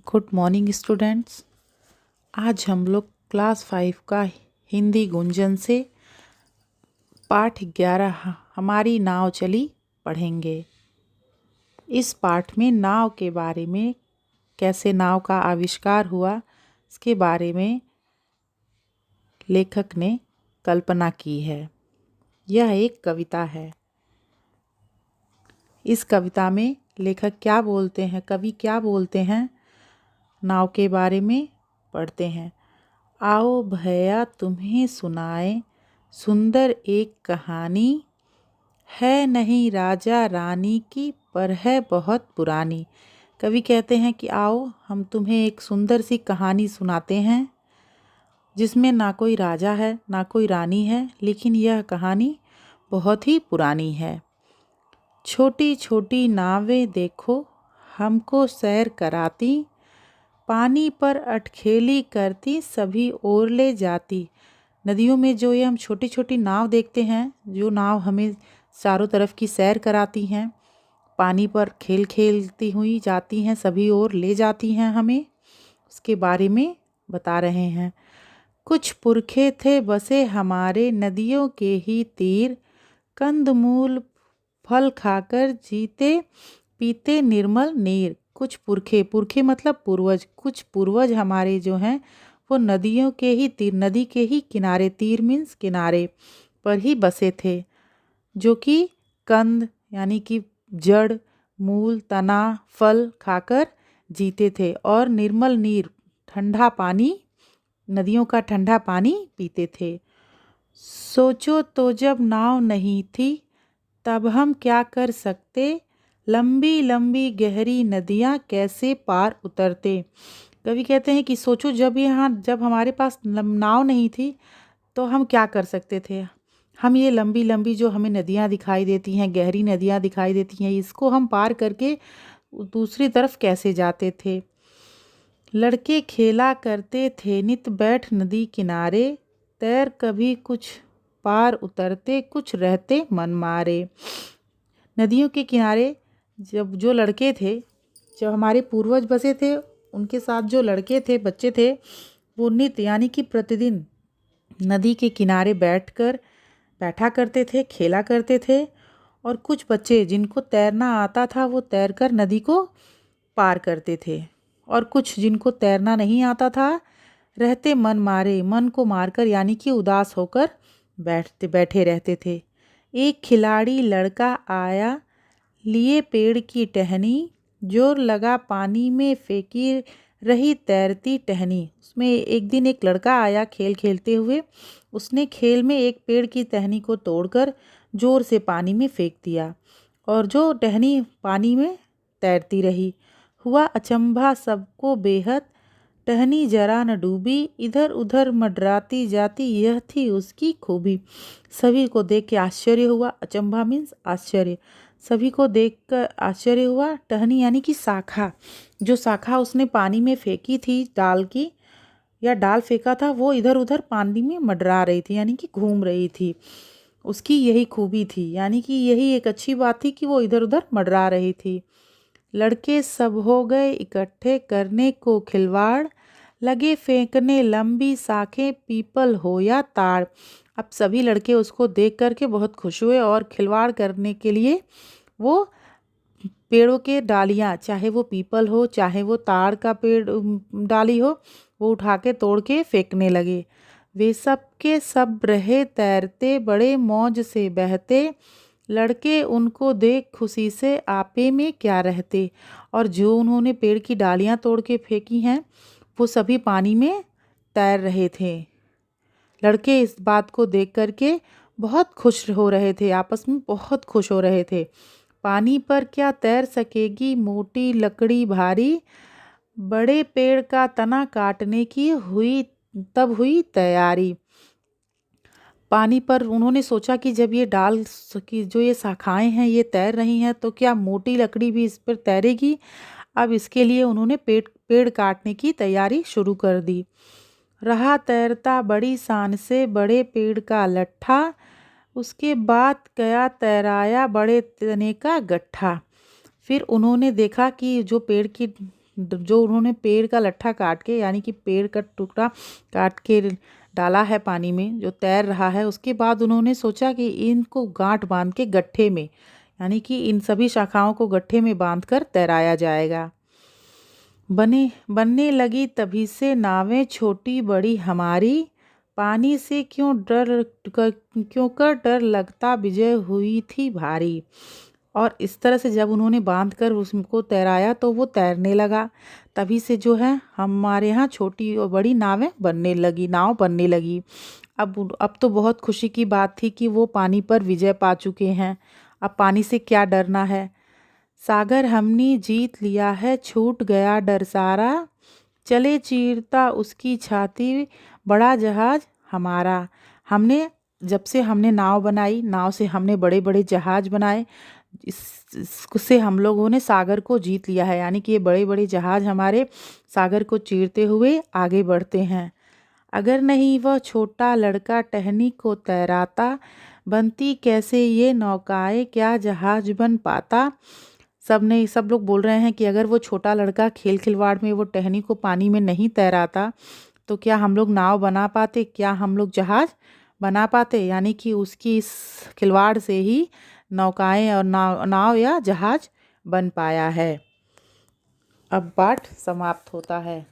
Good morning students. आज हम लोग क्लास 5 का हिंदी गुंजन से पाठ 11 हमारी नाव चली पढ़ेंगे। इस पाठ में नाव के बारे में, कैसे नाव का आविष्कार हुआ, इसके बारे में लेखक ने कल्पना की है। यह एक कविता है। इस कविता में लेखक क्या बोलते हैं, कवि क्या बोलते हैं, नाव के बारे में पढ़ते हैं। आओ भैया तुम्हें सुनाए सुंदर एक कहानी, है नहीं राजा रानी की पर है बहुत पुरानी। कवि कहते हैं कि आओ हम तुम्हें एक सुंदर सी कहानी सुनाते हैं, जिसमें ना कोई राजा है ना कोई रानी है, लेकिन यह कहानी बहुत ही पुरानी है। छोटी छोटी नावें देखो हमको सैर कराती, पानी पर अटखेली करती सभी ओर ले जाती। नदियों में जो ये हम छोटी छोटी नाव देखते हैं, जो नाव हमें चारों तरफ की सैर कराती हैं, पानी पर खेल खेलती हुई जाती हैं, सभी ओर ले जाती हैं हमें, उसके बारे में बता रहे हैं। कुछ पुरखे थे बसे हमारे नदियों के ही तीर, कंदमूल फल खाकर जीते पीते निर्मल नीर। कुछ पुरखे, पुरखे मतलब पूर्वज, कुछ पूर्वज हमारे जो हैं वो नदियों के ही तीर, नदी के ही किनारे, तीर मीन्स किनारे पर ही बसे थे, जो कि कंद यानी कि जड़, मूल, तना, फल खाकर जीते थे और निर्मल नीर, ठंडा पानी, नदियों का ठंडा पानी पीते थे। सोचो तो जब नाव नहीं थी तब हम क्या कर सकते, लंबी लंबी गहरी नदियाँ कैसे पार उतरते। कवि कहते हैं कि सोचो जब हमारे पास नाव नहीं थी तो हम क्या कर सकते थे। हम ये लंबी लंबी जो हमें नदियाँ दिखाई देती हैं, गहरी नदियाँ दिखाई देती हैं, इसको हम पार करके दूसरी तरफ कैसे जाते थे। लड़के खेला करते थे नित बैठ नदी किनारे, तैर कभी कुछ पार उतरते कुछ रहते मन मारे। नदियों के किनारे जब जो लड़के थे, जब हमारे पूर्वज बसे थे, उनके साथ जो लड़के थे, बच्चे थे, वो नित्य यानी कि प्रतिदिन नदी के किनारे बैठा करते थे, खेला करते थे। और कुछ बच्चे जिनको तैरना आता था वो तैरकर नदी को पार करते थे, और कुछ जिनको तैरना नहीं आता था रहते मन मारे, मन को मारकर यानी कि उदास होकर बैठे रहते थे। एक खिलाड़ी लड़का आया लिए पेड़ की टहनी, जोर लगा पानी में फेंकी रही तैरती टहनी। उसमें एक दिन एक लड़का आया खेल खेलते हुए, उसने खेल में एक पेड़ की टहनी को तोड़कर जोर से पानी में फेंक दिया, और जो टहनी पानी में तैरती रही। हुआ अचंभा सबको बेहद, टहनी जरा न डूबी, इधर उधर मडराती जाती यह थी उसकी खूबी। सभी को देख के आश्चर्य हुआ, अचंभा मीन्स आश्चर्य, सभी को देखकर आश्चर्य हुआ। टहनी यानी कि शाखा, जो शाखा उसने पानी में फेंकी थी डाल की, या डाल फेंका था, वो इधर उधर पानी में मडरा रही थी यानी कि घूम रही थी। उसकी यही खूबी थी, यानी कि यही एक अच्छी बात थी कि वो इधर उधर मडरा रही थी। लड़के सब हो गए इकट्ठे करने को खिलवाड़, लगे फेंकने लंबी शाखें पीपल हो या ताड़। अब सभी लड़के उसको देख करके बहुत खुश हुए और खिलवाड़ करने के लिए वो पेड़ों के डालियाँ, चाहे वो पीपल हो चाहे वो ताड़ का पेड़ डाली हो, वो उठा के तोड़ के फेंकने लगे। वे सब के सब रहे तैरते बड़े मौज से बहते, लड़के उनको देख खुशी से आपे में क्या रहते। और जो उन्होंने पेड़ की डालियाँ तोड़ के फेंकी हैं वो सभी पानी में तैर रहे थे। लड़के इस बात को देख करके बहुत खुश हो रहे थे, आपस में बहुत खुश हो रहे थे। पानी पर क्या तैर सकेगी मोटी लकड़ी भारी, बड़े पेड़ का तना काटने की हुई तैयारी। पानी पर उन्होंने सोचा कि जब ये डाल की जो ये शाखाएं हैं ये तैर रही हैं, तो क्या मोटी लकड़ी भी इस पर तैरेगी। अब इसके लिए उन्होंने पेड़ काटने की तैयारी शुरू कर दी। रहा तैरता बड़ी शान से बड़े पेड़ का लट्ठा, उसके बाद गया तैराया बड़े तने का गट्ठा। फिर उन्होंने देखा कि जो पेड़ की जो उन्होंने पेड़ का लट्ठा काट के, यानी कि पेड़ का टुकड़ा काट के डाला है पानी में, जो तैर रहा है, उसके बाद उन्होंने सोचा कि इनको गांठ बांध के गट्ठे में, यानी कि इन सभी शाखाओं को गट्ठे में बांधकर तैराया जाएगा। बनने लगी तभी से नावें छोटी बड़ी हमारी, पानी से क्यों कर डर लगता विजय हुई थी भारी। और इस तरह से जब उन्होंने बांध कर उसको तैराया तो वो तैरने लगा। तभी से जो है हमारे यहाँ छोटी और बड़ी नाव बनने लगी। अब तो बहुत खुशी की बात थी कि वो पानी पर विजय पा चुके हैं। अब पानी से क्या डरना है। सागर हमने जीत लिया है, छूट गया डर सारा, चले चीरता उसकी छाती बड़ा जहाज हमारा। जब से हमने नाव बनाई, नाव से हमने बड़े बड़े जहाज बनाए, इससे हम लोगों ने सागर को जीत लिया है। यानी कि ये बड़े बड़े जहाज हमारे सागर को चीरते हुए आगे बढ़ते हैं। अगर नहीं वह छोटा लड़का टहनी को तैराता, बनती कैसे ये नौकाएं, क्या जहाज बन पाता। सब लोग बोल रहे हैं कि अगर वो छोटा लड़का खेल खिलवाड़ में वो टहनी को पानी में नहीं तैराता तो क्या हम लोग नाव बना पाते, क्या हम लोग जहाज बना पाते। यानी कि उसकी इस खिलवाड़ से ही नौकाएं और नाव या जहाज बन पाया है। अब पाठ समाप्त होता है।